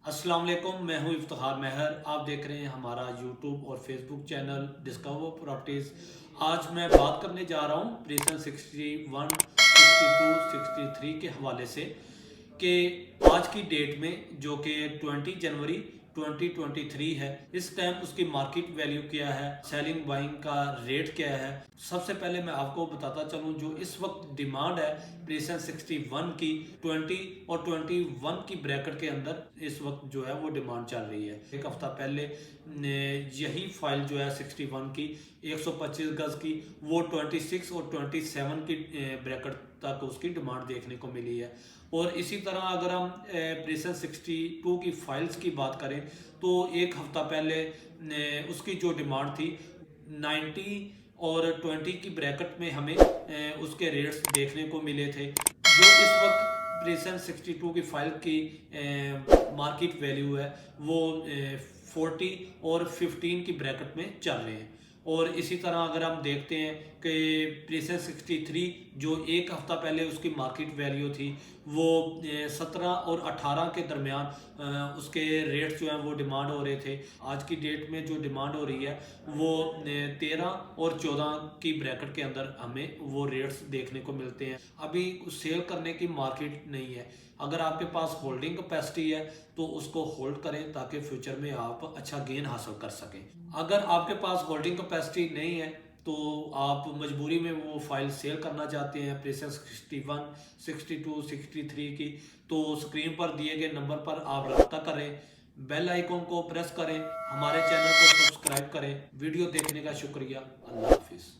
अस्सलाम वालेकुम, मैं हूं इफ्तिखार महर। आप देख रहे हैं हमारा यूट्यूब और फेसबुक चैनल डिस्कवर प्रॉपर्टीज़। आज मैं बात करने जा रहा हूं प्रेसन 61, 62, 63 के हवाले से कि आज की डेट में जो कि 20 जनवरी 2023 है, इस टाइम उसकी मार्केट वैल्यू क्या है, सेलिंग बाइंग का रेट क्या है। सबसे पहले मैं आपको बताता चलूं जो इस वक्त डिमांड है प्रेसन 61 की 20 और 21 की ब्रैकेट के अंदर इस वक्त जो है वो डिमांड चल रही है। एक हफ्ता पहले यही फाइल जो है 61 की 125 गज की वो 26 और 27 की ब्रैकेट तक उसकी डिमांड देखने को मिली है। और इसी तरह अगर हम प्रेसन 62 की फाइल्स की बात करें तो एक हफ्ता पहले उसकी जो डिमांड थी 90 और 20 की ब्रैकेट में हमें उसके रेट्स देखने को मिले थे। जो इस वक्त प्रेसन 62 की फाइल की मार्केट वैल्यू है वो 40 और 15 की ब्रैकेट में चल रहे हैं। और इसी तरह अगर हम देखते हैं कि प्रेसन 63 जो एक हफ्ता पहले उसकी मार्केट वैल्यू थी वो 17 और 18 के दरमियान उसके रेट्स जो हैं वो डिमांड हो रहे थे। आज की डेट में जो डिमांड हो रही है वो 13 और 14 की ब्रैकेट के अंदर हमें वो रेट्स देखने को मिलते हैं। अभी सेल करने की मार्केट नहीं है। अगर आपके पास होल्डिंग कैपेसिटी है तो उसको होल्ड करें ताकि फ्यूचर में आप अच्छा गेन हासिल कर सकें। अगर आपके पास होल्डिंग कैपेसिटी नहीं है तो आप मजबूरी में वो फाइल सेल करना चाहते हैं प्रेसन 61, 62, 63 की, तो स्क्रीन पर दिए गए नंबर पर आप रब्ता करें, बेल आइकॉन को प्रेस करें, हमारे चैनल को सब्सक्राइब करें। वीडियो देखने का शुक्रिया। अल्लाह हाफिज़।